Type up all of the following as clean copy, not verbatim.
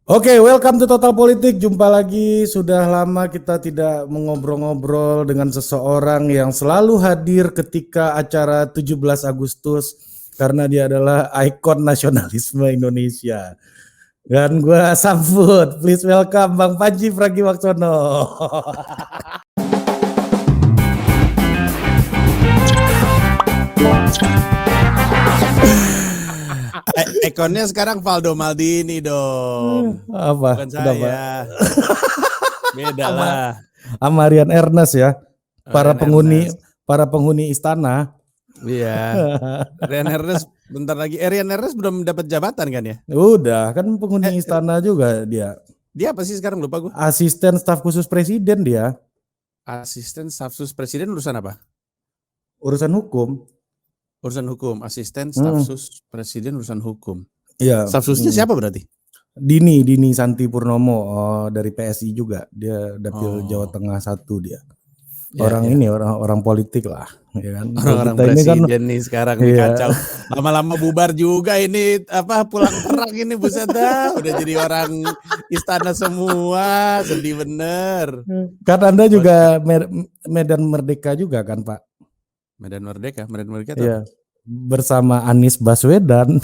Oke, welcome to Total Politik. Jumpa lagi. Sudah lama kita tidak mengobrol-ngobrol dengan seseorang yang selalu hadir ketika acara 17 Agustus karena dia adalah ikon nasionalisme Indonesia. Dan gua sambut, please welcome Bang Panji Pragiwaksono. Ikonnya sekarang Valdo Maldini dong. Apa? Bukan saya. Beda lah. Sama Rian Ernest ya. Para Rian penghuni istana. Iya. Rian Ernest bentar lagi. Rian Ernest belum dapat jabatan kan ya? Udah, kan penghuni istana juga dia. Dia apa sih sekarang, lupa gue. Asisten staf khusus presiden dia. Asisten staf khusus presiden urusan apa? Urusan hukum. Urusan hukum. Asisten staf khusus presiden urusan hukum. Iya. Staf khususnya siapa berarti? Dini Santi Purnomo dari PSI juga. Dia dapil Jawa Tengah 1 dia. Orang politik lah, ya kan. Orang-orang presiden kan, nih sekarang nih kacau. Lama-lama bubar juga ini pulang perang ini, buset dah. Udah jadi orang istana semua, sedih bener. Kan Anda juga Medan Merdeka juga kan, Pak? Medan Merdeka itu ya, bersama Anies Baswedan.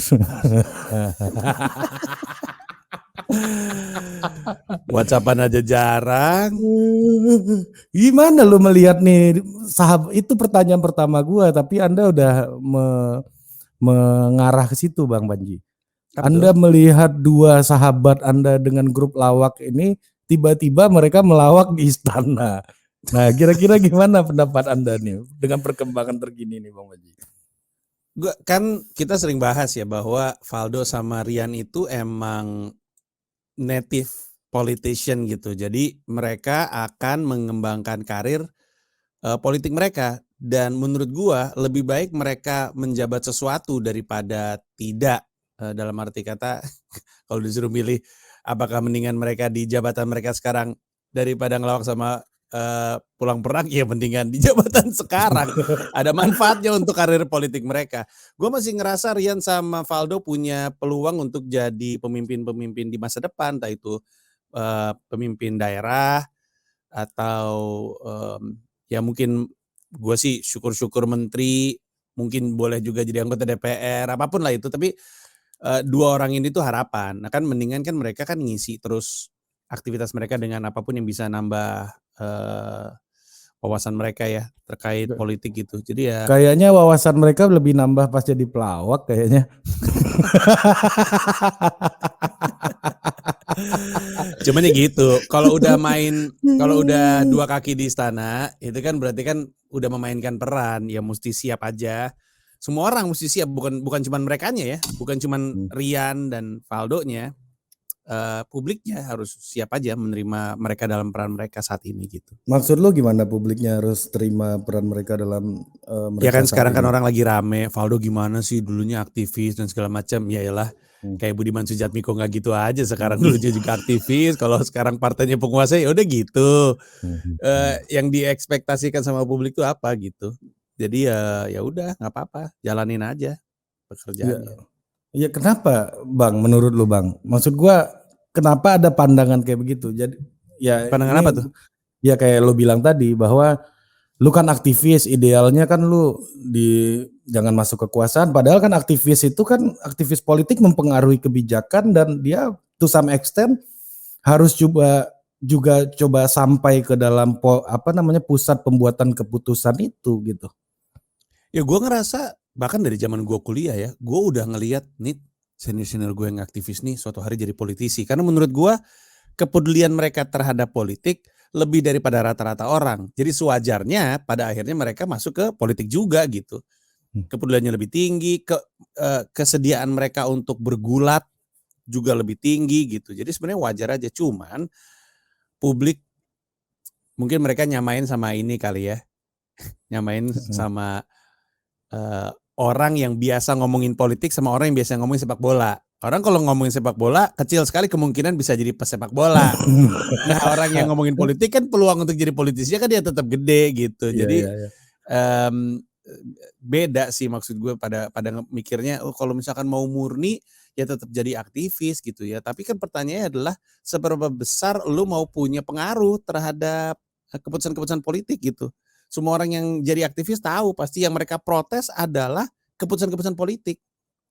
WhatsAppan aja jarang. Gimana lu melihat nih sahabat? Itu pertanyaan pertama gua, tapi Anda udah mengarah ke situ, Bang Panji. Anda melihat dua sahabat Anda dengan grup lawak ini, tiba-tiba mereka melawak di istana. Nah, kira-kira gimana pendapat Anda nih dengan perkembangan terkini nih, Bang Panji? Kan kita sering bahas ya bahwa Valdo sama Rian itu emang native politician gitu. Jadi mereka akan mengembangkan karir politik mereka. Dan menurut gua lebih baik mereka menjabat sesuatu daripada tidak. Dalam arti kata kalau disuruh milih apakah mendingan mereka di jabatan mereka sekarang daripada ngelawak sama pulang perang, ya mendingan di jabatan sekarang. Ada manfaatnya untuk karir politik mereka. Gue masih ngerasa Rian sama Valdo punya peluang untuk jadi pemimpin-pemimpin di masa depan, entah itu pemimpin daerah atau ya mungkin gue sih syukur-syukur menteri, mungkin boleh juga jadi anggota DPR, apapun lah itu. Tapi dua orang ini tuh harapan. Nah kan mendingan kan mereka kan ngisi terus aktivitas mereka dengan apapun yang bisa nambah wawasan mereka ya terkait politik gitu. Jadi ya kayaknya wawasan mereka lebih nambah pas jadi pelawak kayaknya. Cuman ya gitu. Kalau udah dua kaki di istana, itu kan berarti kan udah memainkan peran, ya mesti siap aja. Semua orang mesti siap, bukan cuma merekanya ya, bukan cuma Rian dan Valdo-nya. Publiknya harus siap aja menerima mereka dalam peran mereka saat ini gitu. Maksud lo gimana publiknya harus terima peran mereka dalam mereka? Ya kan sekarang kan orang lagi rame, Valdo gimana sih dulunya aktivis dan segala macam. Ya iyalah, kayak Budiman Sujatmiko nggak gitu aja sekarang, dulunya juga aktivis. Kalau sekarang partainya penguasa ya udah gitu. Yang diekspektasikan sama publik tuh apa gitu. Jadi ya udah nggak apa-apa, jalanin aja pekerjaannya. Ya kenapa Bang, menurut lu Bang? Maksud gua kenapa ada pandangan kayak begitu? Jadi ya pandangan apa tuh? Ya kayak lu bilang tadi bahwa lu kan aktivis, idealnya kan lu jangan masuk kekuasaan, padahal kan aktivis itu kan aktivis politik mempengaruhi kebijakan dan dia to some extent harus coba sampai ke dalam pusat pembuatan keputusan itu gitu. Ya gue ngerasa bahkan dari zaman gue kuliah ya, gue udah ngelihat nih senior-senior gue yang aktivis nih suatu hari jadi politisi. Karena menurut gue kepedulian mereka terhadap politik lebih daripada rata-rata orang. Jadi sewajarnya pada akhirnya mereka masuk ke politik juga gitu. Kepeduliannya lebih tinggi, kesediaan mereka untuk bergulat juga lebih tinggi gitu. Jadi sebenarnya wajar aja, cuman publik mungkin mereka nyamain sama ini kali ya. Nyamain sama orang yang biasa ngomongin politik sama orang yang biasa ngomongin sepak bola. Orang kalau ngomongin sepak bola, kecil sekali kemungkinan bisa jadi pesepak bola. Nah orang yang ngomongin politik kan peluang untuk jadi politisi kan dia tetap gede gitu. Jadi beda sih maksud gue pada mikirnya, kalau misalkan mau murni, ya tetap jadi aktivis gitu ya. Tapi kan pertanyaannya adalah seberapa besar lu mau punya pengaruh terhadap keputusan-keputusan politik gitu. Semua orang yang jadi aktivis tahu pasti yang mereka protes adalah keputusan-keputusan politik.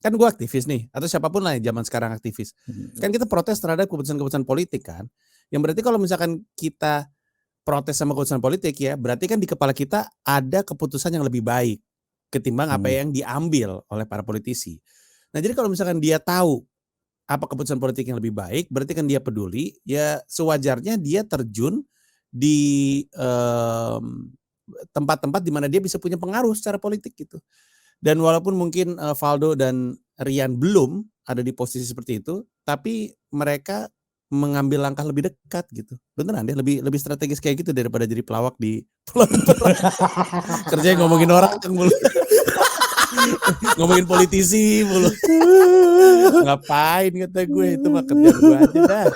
Kan gue aktivis nih, atau siapapun lah yang zaman sekarang aktivis. Kan kita protes terhadap keputusan-keputusan politik kan. Yang berarti kalau misalkan kita protes sama keputusan politik ya, berarti kan di kepala kita ada keputusan yang lebih baik ketimbang apa yang diambil oleh para politisi. Nah jadi kalau misalkan dia tahu apa keputusan politik yang lebih baik, berarti kan dia peduli, ya sewajarnya dia terjun di tempat-tempat di mana dia bisa punya pengaruh secara politik gitu. Dan walaupun mungkin Valdo dan Rian belum ada di posisi seperti itu, tapi mereka mengambil langkah lebih dekat gitu. Beneran deh, lebih strategis kayak gitu daripada jadi pelawak di kerjanya ngomongin orang mulu. Ngomongin politisi mulu. Ngapain kata gue, itu mah kerjaan gue aja dah.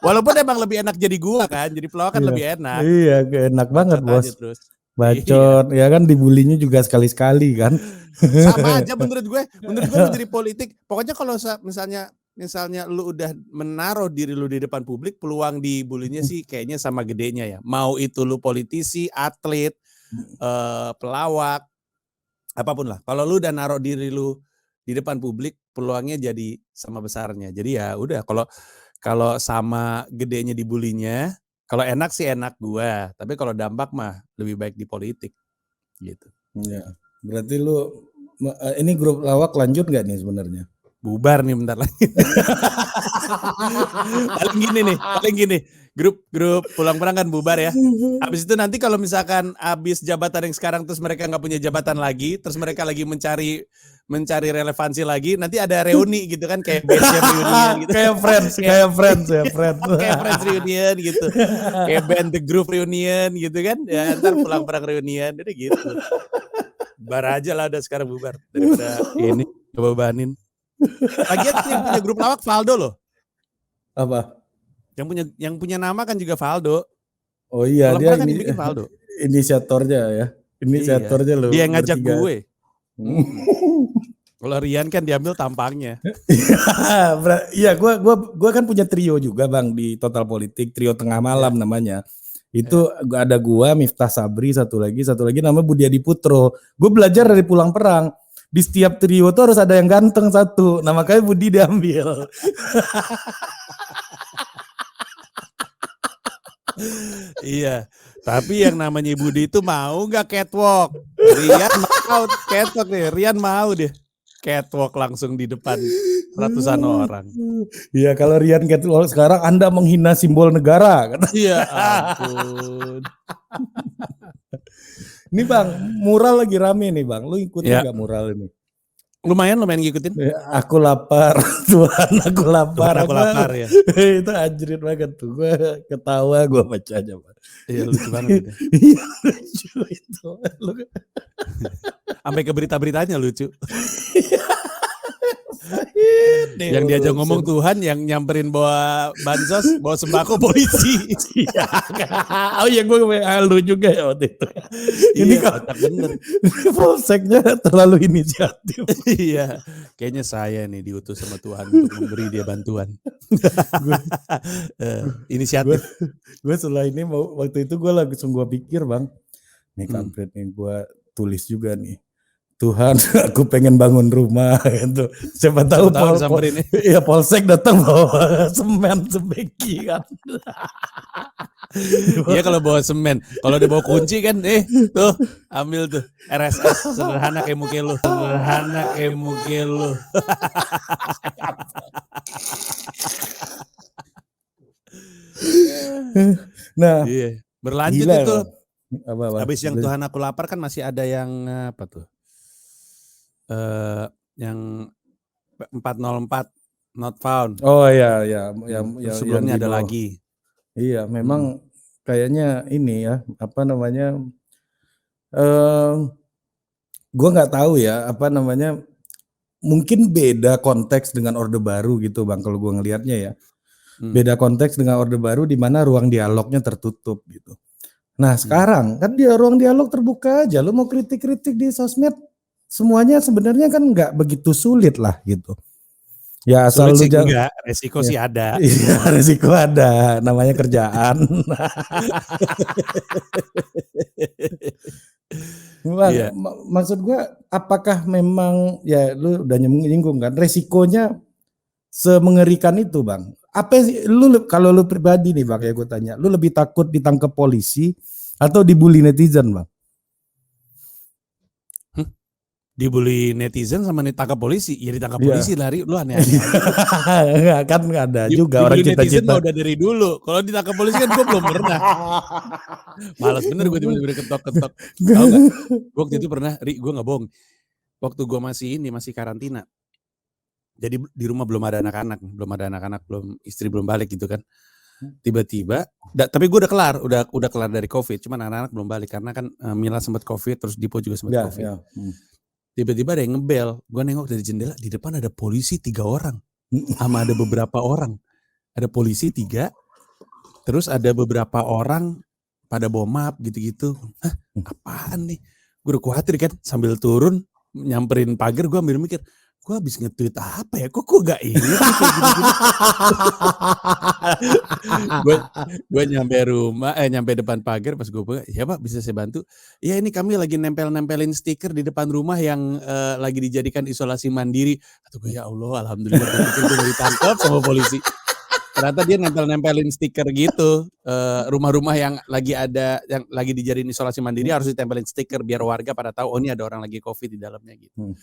Walaupun emang lebih enak jadi gua kan, jadi pelawak kan lebih enak. Iya, enak banget bos. Terus. Bacot, ya kan dibulinya juga sekali-sekali kan. Sama aja menurut gue menjadi politik. Pokoknya kalau misalnya lu udah menaruh diri lu di depan publik, peluang dibulinya sih kayaknya sama gedenya ya. Mau itu lu politisi, atlet, pelawak, apapun lah. Kalau lu udah naruh diri lu di depan publik, peluangnya jadi sama besarnya. Jadi ya udah, kalau sama gedenya dibulinya, kalau enak sih enak gua, tapi kalau dampak mah lebih baik di politik gitu. Iya. Berarti lu ini grup lawak lanjut nggak nih sebenarnya? Bubar nih bentar lagi. paling gini. Grup pulang perang kan bubar ya. Habis itu nanti kalau misalkan habis jabatan yang sekarang terus mereka nggak punya jabatan lagi, terus mereka lagi mencari relevansi lagi, nanti ada reuni gitu kan, kayak best reunion gitu. kayak friends. Kayak friends reunion gitu. Kayak band The Groove reunion gitu kan. Ya ntar pulang perang reunion, udah gitu. Bar aja lah udah sekarang bubar daripada ini coba banin. Lagian yang punya grup lawak Valdo loh. Apa? Yang punya nama kan juga Valdo. Oh iya, dia kan bikin Valdo. Inisiatornya ya. Inisiatornya loh. Dia yang ngajak gue. Kalau Rian kan diambil tampangnya. Iya, gua kan punya trio juga Bang di Total Politik, trio tengah malam namanya. Itu ada gua, Miftah Sabri, satu lagi namanya Budi Adiputro. Gue belajar dari pulang perang. Di setiap trio tuh harus ada yang ganteng satu. Nah makanya Budi diambil. Iya, tapi yang namanya Budi itu mau nggak catwalk? Rian mau catwalk nih, Rian mau deh catwalk langsung di depan ratusan orang. Iya, kalau Rian catwalk sekarang Anda menghina simbol negara. Iya ampun. Ini Bang, mural lagi rame nih Bang. Lu ikutin nggak mural ini? Lumayan ngikutin. Aku lapar, Tuhan aku lapar. Tuhan, aku lapar ya. Itu anjrit banget tuh. Gue ketawa, gue baca aja Pak. Iya lucu banget. Iya lucu itu. Sampai ke berita-beritanya lucu. Yang diajak ngomong Tuhan, yang nyamperin bawa bansos, bawa sembako polisi. Oh iya, gue lu juga ya waktu itu. Ini kotak bener. Polseknya terlalu inisiatif. Iya, kayaknya saya nih diutus sama Tuhan untuk memberi dia bantuan. Inisiatif. Gue setelah ini waktu itu gue langsung gue pikir Bang, nih kampret nih gue tulis juga nih. Tuhan, aku pengen bangun rumah gitu. Siapa tahu Polsek datang bawa semen sebeki kan. Iya kalau bawa semen, kalau dia bawa kunci kan, tuh ambil tuh RSS sederhana kayak muka lu. Nah, iya. Berlanjut gila, itu. Apa? Habis yang Tuhan aku lapar kan masih ada yang apa tuh? Yang 404 not found. Oh iya, yang sebelumnya ada lagi. Iya, memang kayaknya ini ya, apa namanya? Gue nggak tahu ya, apa namanya? Mungkin beda konteks dengan Orde Baru gitu, Bang. Kalau gue ngelihatnya ya, beda konteks dengan Orde Baru di mana ruang dialognya tertutup gitu. Nah sekarang kan dia ruang dialog terbuka aja. Lu mau kritik-kritik di sosmed, semuanya sebenarnya kan nggak begitu sulit lah gitu. Ya asal Sulit lu sih enggak, resiko ya. sih ada. Iya, resiko ada, namanya kerjaan. Bang, Iya. maksud gua apakah memang ya lu udah nyinggung kan resikonya semengerikan itu, Bang? Apa sih kalau lu pribadi nih, Bang, ya gue tanya, lu lebih takut ditangkap polisi atau dibully netizen, Bang? Dibully netizen sama ditangkap polisi, ya ditangkap Iya. polisi lari, lu aneh-aneh aja lu. Enggak kan ada juga orang Dibully netizen cita-cita. mah udah dari dulu. Kalau ditangkap polisi kan gue belum pernah. Malas bener gue tiba-tiba ketok-ketok. Tahu nggak? Gue waktu itu pernah, gue nggak bohong. Waktu gue masih karantina. Jadi di rumah belum ada anak-anak, belum istri belum balik gitu kan. Tiba-tiba, tapi gue udah kelar dari COVID. Cuman anak-anak belum balik karena kan Mila sempat COVID, terus Dipo juga sempat Ya, COVID. ya. Tiba-tiba ada yang ngebel, gue nengok dari jendela, di depan ada polisi 3 orang, sama ada beberapa orang, ada polisi 3, terus ada beberapa orang pada bawa map gitu-gitu. Hah, apaan nih? Gue udah khawatir kan, sambil turun nyamperin pagar, gue ambil mikir, gue habis nge-tweet apa ya? Kok gue gak inget nih kayak gini-gini. Gue nyampe depan pagar, pas gue buka, ya Pak bisa saya bantu? Ya ini kami lagi nempelin stiker di depan rumah yang lagi dijadikan isolasi mandiri. Kata gue, ya Allah, alhamdulillah, gue pikir gue ditangkap sama polisi. Ternyata dia nempelin stiker gitu, rumah-rumah yang lagi dijadiin isolasi mandiri harus ditempelin stiker biar warga pada tahu, oh ini ada orang lagi COVID di dalamnya gitu.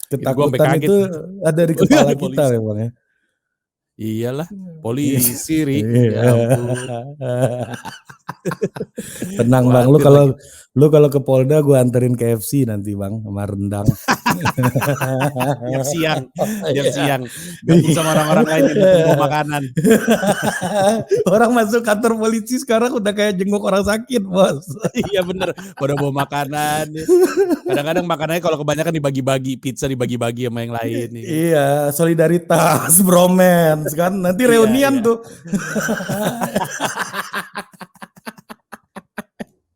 Ketakutan itu ada di kepala kita ya, Bang ya. Iyalah, polisi, Ri. Iya. Ya ampun. Tenang Bang, lu kalau ke Polda gue anterin KFC nanti Bang, sama rendang. Jam siang. Gabung sama orang-orang lain yang datang bawa makanan. Orang masuk kantor polisi sekarang udah kayak jenguk orang sakit, Bos. Iya bener, pada bawa makanan. Kadang-kadang makanannya kalau kebanyakan dibagi-bagi, pizza dibagi-bagi sama yang lain. Iya, solidaritas, bromance kan. Nanti reunian tuh.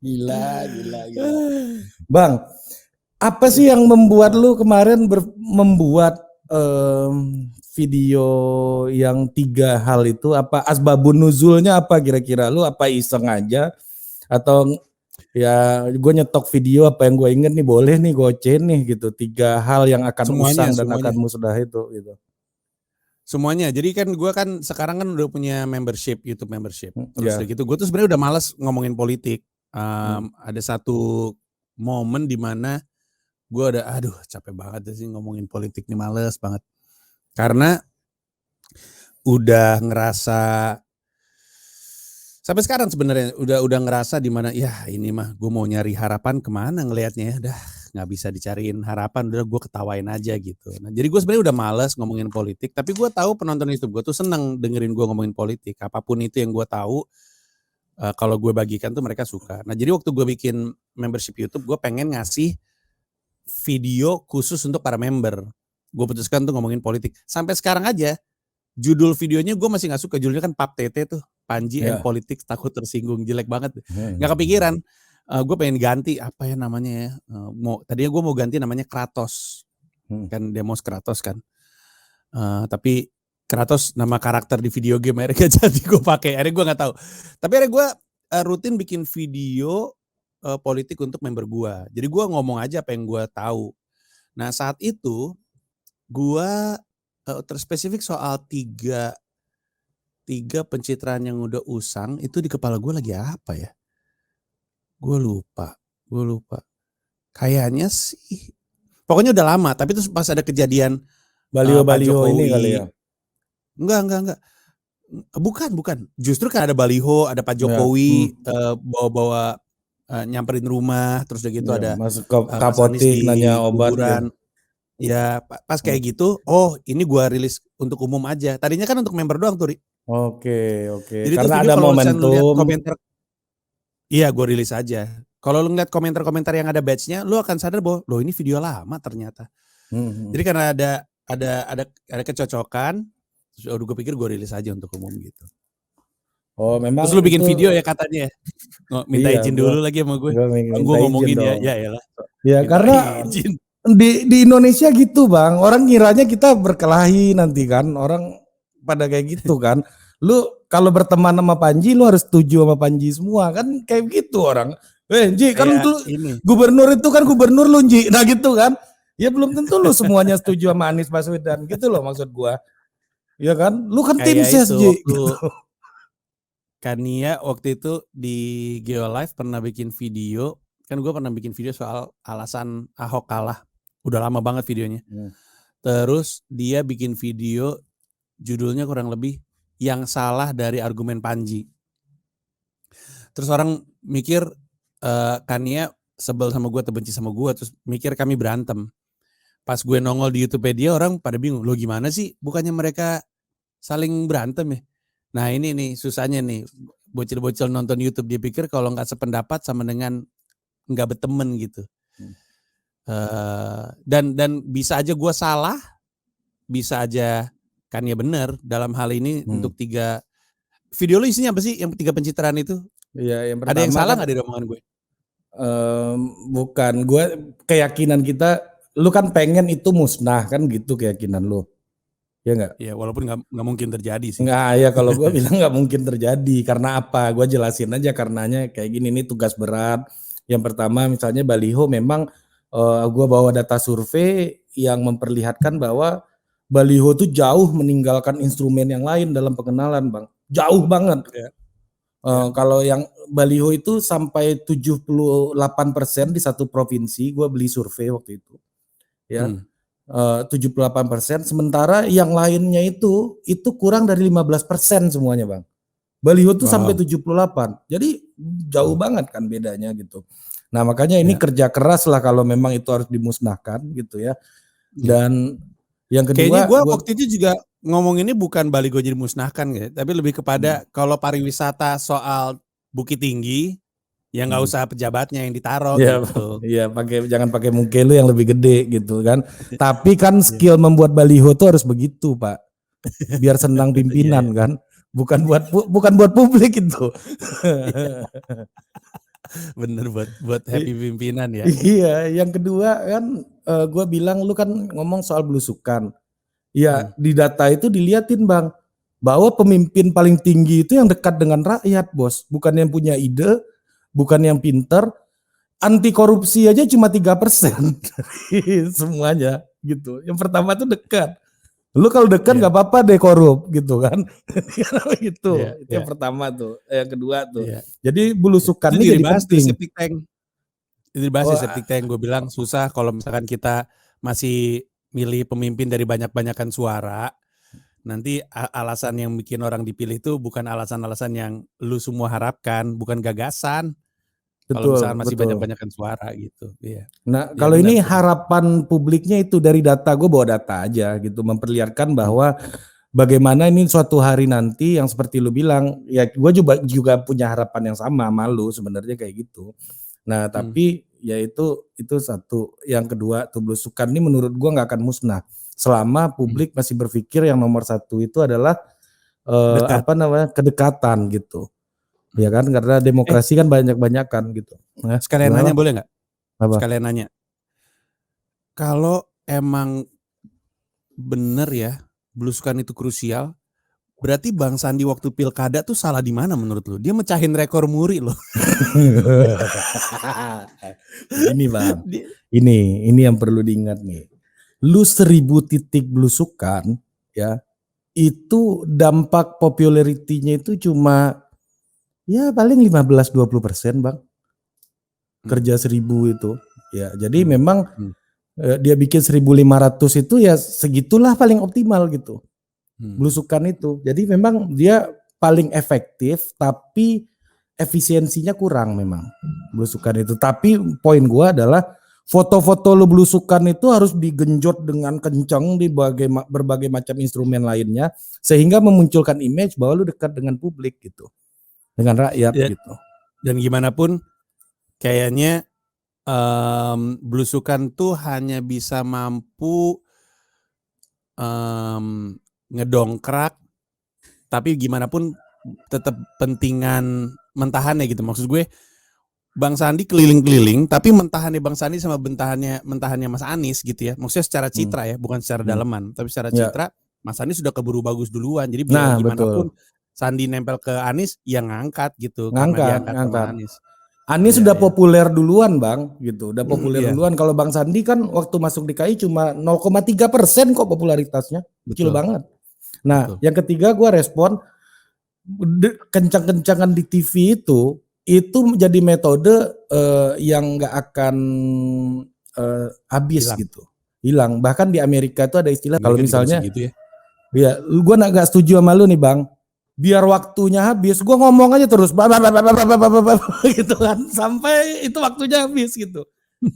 Gila. Bang, apa sih yang membuat lu kemarin membuat video yang 3 hal itu? Apa asbabun nuzulnya apa kira-kira? Lu apa iseng aja? Atau ya gue nyetok video apa yang gue inget nih boleh nih gocein nih gitu. 3 hal yang akan usang dan akan musnah itu gitu. Semuanya. Jadi kan gue kan sekarang kan udah punya YouTube membership. Terus gitu gue tuh sebenarnya udah malas ngomongin politik. Ada satu momen di mana gue aduh capek banget sih ngomongin politik nih, males banget. Karena udah ngerasa sampai sekarang sebenarnya udah ngerasa di mana ya ini mah gue mau nyari harapan kemana ngelihatnya ya, dah nggak bisa dicariin harapan, udah gue ketawain aja gitu. Nah jadi gue sebenarnya udah males ngomongin politik, tapi gue tahu penonton YouTube gue tuh seneng dengerin gue ngomongin politik, apapun itu yang gue tahu. Kalau gue bagikan tuh mereka suka. Nah jadi waktu gue bikin membership YouTube, gue pengen ngasih video khusus untuk para member. Gue putuskan tuh ngomongin politik. Sampai sekarang aja, judul videonya gue masih gak suka. Judulnya kan Pap Tete tuh, Panji and Politics takut tersinggung. Jelek banget. Gak kepikiran. Gue pengen ganti, apa ya namanya ya. Tadinya gue mau ganti namanya Kratos. Kan Demos Kratos kan. Tapi Kratos nama karakter di video game akhirnya jadi gue pakai. Akhirnya gue gak tahu. Tapi akhirnya gue rutin bikin video politik untuk member gue. Jadi gue ngomong aja apa yang gue tahu. Nah saat itu gue terspesifik soal tiga pencitraan yang udah usang itu di kepala gue lagi apa ya? Gue lupa. Kayaknya sih. Pokoknya udah lama. Tapi terus pas ada kejadian baliho ini kali ya. Enggak. Bukan. Justru kan ada baliho, ada Pak Jokowi bawa nyamperin rumah, terus udah gitu ada masuk ke apotek nanya obat ya. Pas kayak gitu, oh ini gua rilis untuk umum aja. Tadinya kan untuk member doang tuh, Ri. Oke. Jadi karena ada momentum. Komentar, iya gua rilis aja. Kalau lu ngeliat komentar-komentar yang ada badge-nya, lu akan sadar bahwa loh ini video lama ternyata. Jadi karena ada kecocokan, terus gue pikir gue rilis aja untuk umum gitu. Oh memang. Terus lu bikin video ya katanya, minta izin dulu lagi sama gue. Gue ngomongin ya elah. Ya karena izin. Di Indonesia gitu bang, orang ngiranya kita berkelahi nanti kan, orang pada kayak gitu kan. Lu kalau berteman sama Panji, lu harus setuju sama Panji semua kan, kayak gitu orang. Ji kan Kayak lu ini. gubernur itu kan gubernur lu Ji, nah gitu kan. Ya belum tentu lu semuanya setuju sama Anies Baswedan gitu loh maksud gua. Ya kan, lu kan tim Kayak ses itu Ji. waktu Gitu. Kania waktu itu di Geolive pernah bikin video, kan gue pernah bikin video soal alasan Ahok kalah. Udah lama banget videonya. Terus dia bikin video judulnya kurang lebih yang salah dari argumen Panji. Terus orang mikir Kania sebel sama gue, terbenci sama gue, terus mikir kami berantem. Pas gue nongol di YouTube dia, orang pada bingung, lo gimana sih? Bukannya mereka saling berantem ya? Nah ini nih susahnya nih, bocil-bocil nonton YouTube dia pikir kalau nggak sependapat sama dengan nggak berteman gitu. Dan bisa aja gue salah, bisa aja kan ya benar dalam hal ini. Untuk 3 video lu isinya apa sih yang 3 pencitraan itu? Iya, yang Ada yang pertama salah kan nggak dari omongan gue? bukan, gue keyakinan kita, lu kan pengen itu musnah kan gitu keyakinan lu. Ya enggak? Ya walaupun nggak mungkin terjadi sih. Enggak, ya kalau gue bilang nggak mungkin terjadi. Karena apa? Gue jelasin aja karenanya kayak gini, ini tugas berat. Yang pertama misalnya baliho memang gue bawa data survei yang memperlihatkan bahwa baliho itu jauh meninggalkan instrumen yang lain dalam pengenalan bang. Jauh banget. Ya. Kalau yang baliho itu sampai 78% di satu provinsi, gue beli survei waktu itu. Ya. 78%, sementara yang lainnya itu kurang dari 15% semuanya bang. Baliho tuh sampai 78, jadi jauh banget kan bedanya gitu. Nah makanya ini kerja keras lah kalau memang itu harus dimusnahkan gitu ya. Dan yang Kayaknya kedua, gue waktu itu juga ngomong ini bukan baliho jadi musnahkan ya, tapi lebih kepada kalau pariwisata soal Bukit Tinggi, ya nggak usah pejabatnya yang ditaruh gitu. Iya, jangan pakai muka lu yang lebih gede gitu kan. Tapi kan skill membuat baliho tuh harus begitu Pak, biar senang pimpinan kan. Bukan buat publik itu. Bener buat happy pimpinan ya. Iya, yang kedua kan gue bilang lu kan ngomong soal belusukan. Ya di data itu diliatin bang, bahwa pemimpin paling tinggi itu yang dekat dengan rakyat bos, bukan yang punya ide, bukan yang pinter. Anti korupsi aja cuma 3% dari semuanya gitu. Yang pertama tuh dekat. Lu kalau dekat nggak apa-apa deh korup gitu kan. Gitu. Itu yang pertama tuh. Yang kedua tuh. Jadi belusukan ini jadi penting. Itu dibahas di septic tank. Gue bilang susah kalau misalkan kita masih milih pemimpin dari banyak-banyakan suara. Nanti alasan yang bikin orang dipilih itu bukan alasan-alasan yang lu semua harapkan, bukan gagasan. Kalau misalkan masih banyak-banyakan suara gitu. Iya. Nah kalau ini harapan publiknya itu dari data, gue bawa data aja gitu, memperlihatkan bahwa bagaimana ini suatu hari nanti yang seperti lu bilang, ya gue juga punya harapan yang sama sama lu sebenarnya kayak gitu. Nah tapi ya itu satu. Yang kedua tuh belusukan ini menurut gue nggak akan musnah selama publik masih berpikir yang nomor satu itu adalah kedekatan gitu. Ya kan, karena demokrasi kan banyak-banyakan gitu. Nah, sekalian nanya boleh nggak? Sekalian nanya. Kalau emang bener ya belusukan itu krusial, berarti Bang Sandi waktu pilkada tuh salah di mana menurut lu? Dia mecahin rekor muri loh. Ini bang, ini yang perlu diingat nih. Lu 1000 titik belusukan ya, itu dampak popularitinya itu cuma ya paling 15-20% bang. Kerja 1000 itu ya, jadi memang dia bikin 1500 itu ya segitulah paling optimal gitu belusukan itu. Jadi memang dia paling efektif tapi efisiensinya kurang memang belusukan itu. Tapi poin gua adalah foto-foto lu belusukan itu harus digenjot dengan kencang di berbagai macam instrumen lainnya sehingga memunculkan image bahwa lu dekat dengan publik gitu, dengan rakyat gitu. Dan gimana pun kayaknya belusukan tuh hanya bisa mampu ngedongkrak, tapi gimana pun tetap pentingan mentahannya gitu. Maksud gue Bang Sandi keliling-keliling, tapi mentahannya Bang Sandi sama mentahannya Mas Anies gitu ya. Maksudnya secara citra ya, bukan secara daleman, tapi secara Ya. citra Mas Anies sudah keburu bagus duluan. Jadi biar Nah, gimana pun betul. Sandi nempel ke Anies, ya ngangkat gitu karena diangkat sama Ngangkat. Anies. Anies Iya, sudah iya. populer duluan, Bang, gitu. Udah populer Iya, duluan. Kalau Bang Sandi kan waktu masuk DKI cuma 0,3% kok popularitasnya. Kecil betul, banget. Nah, betul. yang ketiga gua respon kencang-kencangan di TV itu menjadi metode yang nggak akan habis Hilang. gitu. Hilang. Bahkan di Amerika itu ada istilah kalau Amerika juga masih misalnya gitu ya. ya gua nggak setuju sama lu nih, Bang. Biar waktunya habis, gua ngomong aja terus gitu kan sampai itu waktunya habis gitu.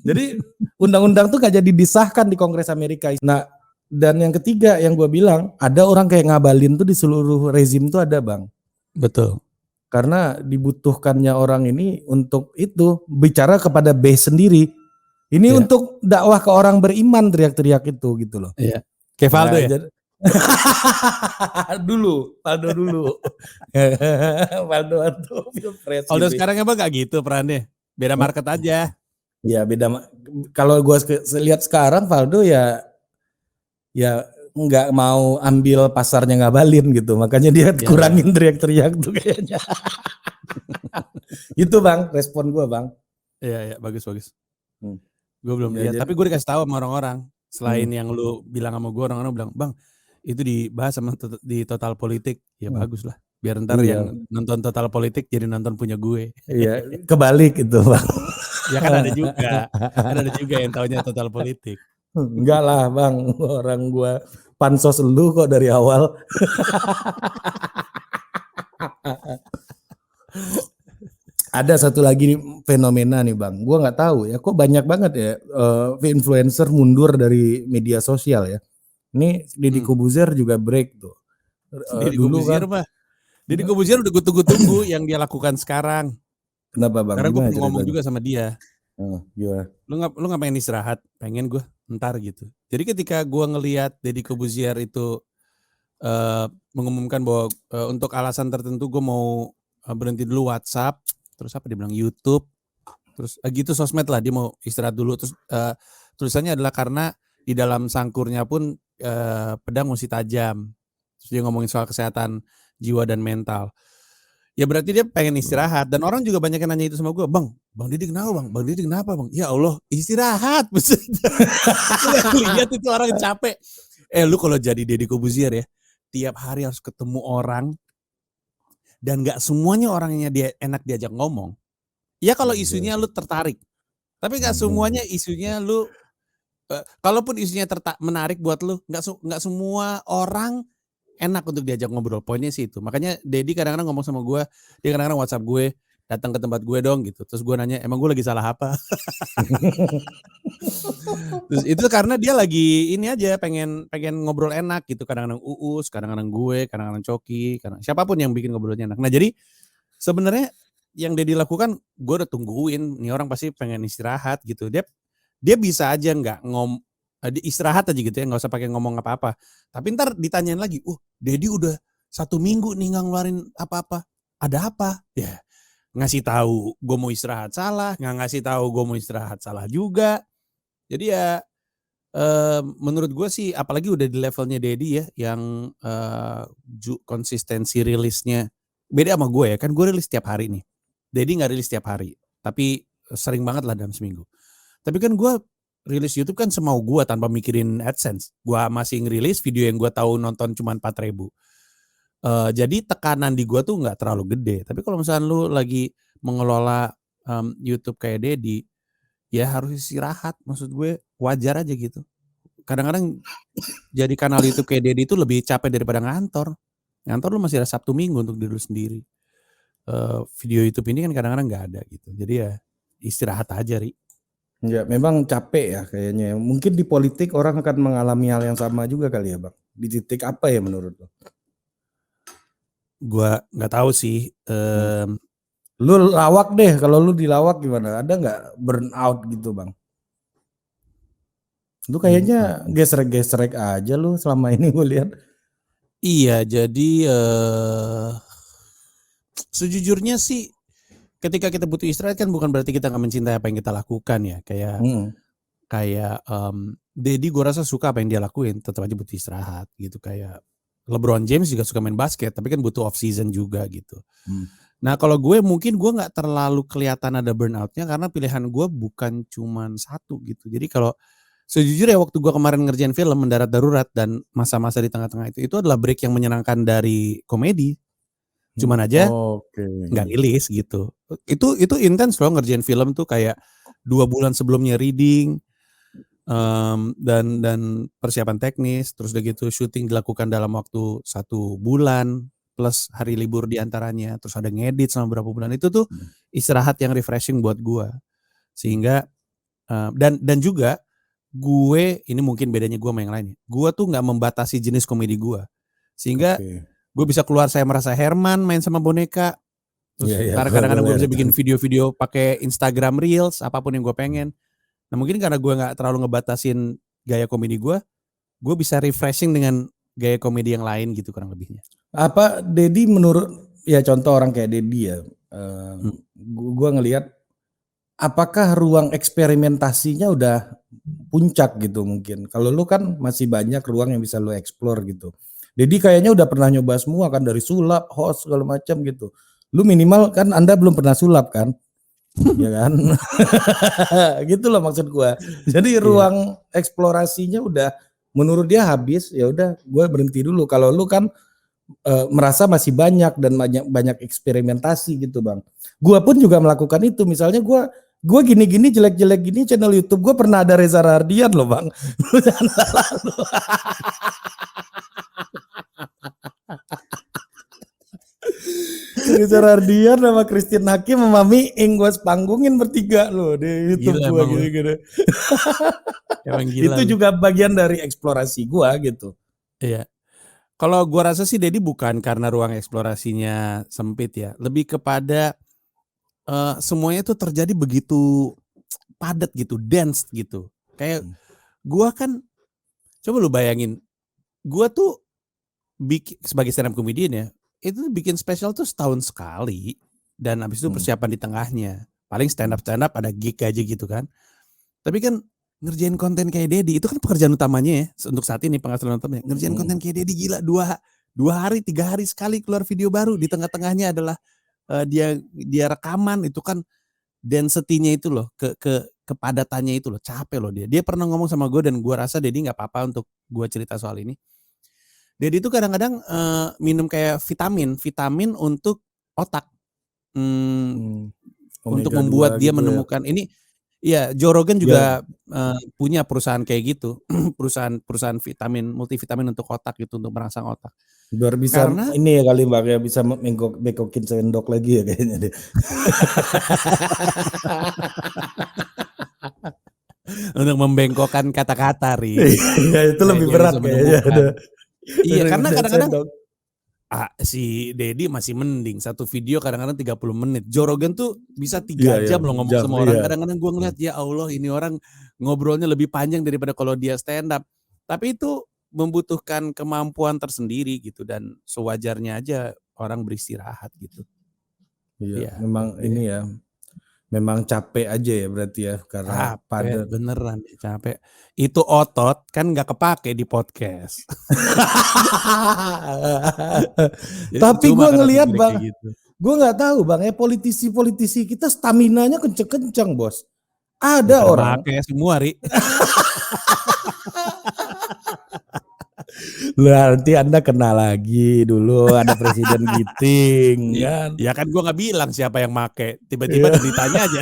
Jadi undang-undang tuh gak jadi disahkan di Kongres Amerika. Nah, dan yang ketiga yang gua bilang, ada orang kayak Ngabalin tuh di seluruh rezim tuh ada, Bang. Betul. Karena dibutuhkannya orang ini untuk itu bicara kepada base sendiri. Ini Iya. untuk dakwah ke orang beriman teriak-teriak itu gitu loh. Iya. Kayak Valdo ya. Valdo dulu. Valdo waktu pilpres Valdo gitu. sekarang emang gak gitu perannya. Beda market aja. Ya beda. Kalau gue lihat sekarang Valdo ya nggak mau ambil pasarnya Ngabalin gitu. Makanya dia Ya, kurangin teriak-teriak tuh kayaknya. Itu Bang, respon gue Bang. Iya, bagus. Hmm. Gue belum Ya, lihat, tapi gue dikasih tahu sama orang-orang. Selain yang lu bilang sama gue, orang-orang bilang, Bang, itu dibahas sama di Total Politik. Ya bagus lah. Biar ntar yang nonton Total Politik jadi nonton punya gue. Iya, kebalik itu Bang. Ya kan ada juga. Kan ada juga yang taunya Total Politik. Enggak lah Bang, orang gue pansos lu kok dari awal. Ada satu lagi fenomena nih Bang, gue nggak tahu ya, kok banyak banget ya influencer mundur dari media sosial ya. Ini Deddy Corbuzier juga break tuh. Deddy Dulu Corbuzier kan. mah. Deddy Corbuzier udah gue tunggu-tunggu yang dia lakukan sekarang. Kenapa Bang? Karena gue Gimana pernah ngomong ceritanya? juga sama dia. Gimana? Lu nggak pengen istirahat? Pengen gue ntar gitu. Jadi ketika gue ngelihat Deddy Corbuzier itu mengumumkan bahwa untuk alasan tertentu gue mau berhenti dulu WhatsApp, terus apa dia bilang YouTube, terus gitu sosmed lah, dia mau istirahat dulu, terus tulisannya adalah karena di dalam sangkurnya pun pedang mesti tajam, terus dia ngomongin soal kesehatan jiwa dan mental. Ya berarti dia pengen istirahat, dan orang juga banyak yang nanya itu sama gue, Bang Deddy kenapa Bang? Bang Deddy kenapa Bang? Ya Allah, istirahat. Lihat itu orang capek. Lu kalau jadi Deddy Corbuzier ya, tiap hari harus ketemu orang, dan gak semuanya orangnya dia enak diajak ngomong. Ya kalau isunya lu tertarik, tapi gak semuanya isunya lu, kalaupun isunya menarik buat lu, gak semua orang enak untuk diajak ngobrol. Poinnya sih itu. Makanya Deddy kadang-kadang ngomong sama gue, dia kadang-kadang WhatsApp gue, datang ke tempat gue dong gitu. Terus gue nanya, emang gue lagi salah apa? Terus itu karena dia lagi ini aja pengen ngobrol enak gitu. Kadang-kadang Uus, kadang-kadang gue, kadang-kadang Coki, siapapun yang bikin ngobrolnya enak. Nah jadi sebenarnya yang Deddy lakukan, gue udah tungguin. Nih orang pasti pengen istirahat gitu. Dia bisa aja nggak istirahat aja gitu ya, nggak usah pakai ngomong apa-apa. Tapi ntar ditanyain lagi, Deddy udah 1 minggu nih nggak ngeluarin apa-apa. Ada apa? Ya ngasih tahu gue mau istirahat salah, nggak ngasih tahu gue mau istirahat salah juga. Jadi ya menurut gue sih, apalagi udah di levelnya Deddy ya, yang konsistensi rilisnya beda sama gue ya, kan gue rilis tiap hari nih. Deddy nggak rilis tiap hari, tapi sering banget lah dalam seminggu. Tapi kan gue rilis YouTube kan semau gue tanpa mikirin AdSense. Gue masih ngerilis video yang gue tahu nonton cuma 4.000. Jadi tekanan di gue tuh nggak terlalu gede. Tapi kalau misalnya lu lagi mengelola YouTube kayak Deddy, ya harus istirahat. Maksud gue wajar aja gitu. Kadang-kadang jadi kanal YouTube kayak Deddy itu lebih capek daripada ngantor. Ngantor lu masih ada Sabtu Minggu untuk diri lu sendiri. Video YouTube ini kan kadang-kadang nggak ada gitu. Jadi ya istirahat aja, Ri. Ya memang capek ya kayaknya. Mungkin di politik orang akan mengalami hal yang sama juga kali ya Bang. Di titik apa ya menurut lo? Gua nggak tahu sih. Lu lawak deh, kalau lu dilawak gimana? Ada nggak burnout gitu Bang? Lu kayaknya gesrek-gesrek aja lu selama ini gue lihat. Iya, jadi sejujurnya sih ketika kita butuh istirahat kan bukan berarti kita nggak mencintai apa yang kita lakukan ya. Kayak Dedi gue rasa suka apa yang dia lakuin, tetap aja butuh istirahat gitu. Kayak LeBron James juga suka main basket, tapi kan butuh off season juga gitu. Nah kalau gue mungkin gue nggak terlalu kelihatan ada burnoutnya karena pilihan gue bukan cuman satu gitu. Jadi kalau sejujurnya waktu gue kemarin ngerjain film Mendarat Darurat dan masa-masa di tengah-tengah itu adalah break yang menyenangkan dari komedi. Cuman aja nggak rilis gitu. Itu intens loh ngerjain film tuh kayak 2 bulan sebelumnya reading dan persiapan teknis, terus udah gitu syuting dilakukan dalam waktu 1 bulan plus hari libur diantaranya, terus ada ngedit selama berapa bulan. Itu tuh istirahat yang refreshing buat gue. Sehingga dan juga gue, ini mungkin bedanya gue sama yang lainnya, gue tuh nggak membatasi jenis komedi gue, sehingga gue bisa keluar saya merasa Herman main sama boneka, terus kadang-kadang gue bisa bikin video-video pakai Instagram Reels, apapun yang gue pengen. Nah mungkin karena gue nggak terlalu ngebatasin gaya komedi gue bisa refreshing dengan gaya komedi yang lain gitu kurang lebihnya. Apa Dedi menurut ya contoh orang kayak Dedi ya, gue ngelihat apakah ruang eksperimentasinya udah puncak gitu mungkin. Kalau lu kan masih banyak ruang yang bisa lu explore gitu. Dedi kayaknya udah pernah nyoba semua kan, dari sulap, host segala macam gitu. Lu minimal kan Anda belum pernah sulap kan? Ya kan? Gitu loh maksud gua. Jadi ruang eksplorasinya udah menurut dia habis, ya udah gue berhenti dulu. Kalau lu kan merasa masih banyak dan banyak eksperimentasi gitu bang. Gua pun juga melakukan itu. Misalnya gue gini-gini jelek-jelek gini channel YouTube gue pernah ada Reza Rahardian loh bang. Jangan salah lu. Reza Rahardian sama Christine Hakim sama Mami Ing gue sepanggungin bertiga loh di YouTube gue gitu. Itu juga bagian dari eksplorasi gue gitu. Iya. Kalau gua rasa sih Dedi bukan karena ruang eksplorasinya sempit ya, lebih kepada semuanya tuh terjadi begitu padat gitu, dense gitu. Kayak gua kan, coba lu bayangin, gua tuh sebagai stand up comedian ya, itu bikin special tuh setahun sekali dan habis itu persiapan di tengahnya. Paling stand up ada gig aja gitu kan. Tapi kan ngerjain konten kayak Dedi itu kan pekerjaan utamanya ya untuk saat ini, penghasilan utamanya. Ngerjain konten kayak Dedi gila, 2 hari 3 hari sekali keluar video baru, di tengah-tengahnya adalah dia rekaman. Itu kan density-nya itu loh, kepadatannya itu loh, capek loh dia. Dia pernah ngomong sama gue dan gue rasa Dedi nggak apa-apa untuk gue cerita soal ini. Dedi itu kadang-kadang minum kayak vitamin untuk otak, untuk membuat dia menemukan ya. Ini iya, Joe Rogan juga punya perusahaan kayak gitu, perusahaan vitamin, multivitamin untuk otak gitu, untuk merangsang otak. Biar bisa ini ya kali Mbak ya, bisa bekokin sendok lagi ya kayaknya deh. Untuk membengkokkan kata-kata, Ri. Ya itu lebih berat kayaknya. Iya, karena kadang-kadang si Dedi masih mending, satu video kadang-kadang 30 menit. Joe Rogan tuh bisa 3 jam loh ngomong sama orang. Kadang-kadang gue ngeliat, ya Allah ini orang ngobrolnya lebih panjang daripada kalau dia stand up. Tapi itu membutuhkan kemampuan tersendiri gitu, dan sewajarnya aja orang beristirahat gitu. Iya, memang ini ya. Memang capek aja ya berarti ya, karena padat. Beneran capek. Itu otot kan nggak kepake di podcast. Tapi gue ngelihat bang, gitu. Gue nggak tahu bang ya, politisi kita staminanya kenceng-kenceng bos. Ada orang. Pakai semua Ri. Nanti Anda kena lagi dulu ada Presiden Giting kan. Ya kan gue gak bilang siapa yang make, tiba-tiba ditanya aja.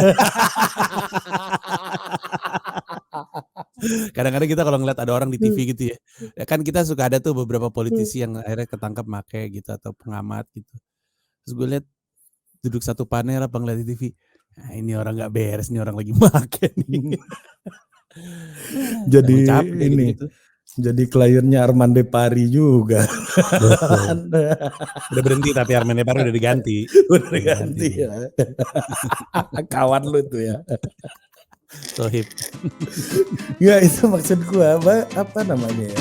Kadang-kadang kita kalau ngeliat ada orang di TV gitu ya kan kita suka ada tuh beberapa politisi yang akhirnya ketangkep make gitu, atau pengamat gitu. Terus gue lihat duduk satu panel apa ngeliat di TV, nah, ini orang gak beres, ini orang lagi make nih. Jadi ini gitu. Jadi kliennya Armand Depari juga. Udah berhenti tapi Armand Depari udah diganti. Udah diganti ya. Kawan lu tuh ya. Sohib. Ya itu maksud gua, apa namanya ya.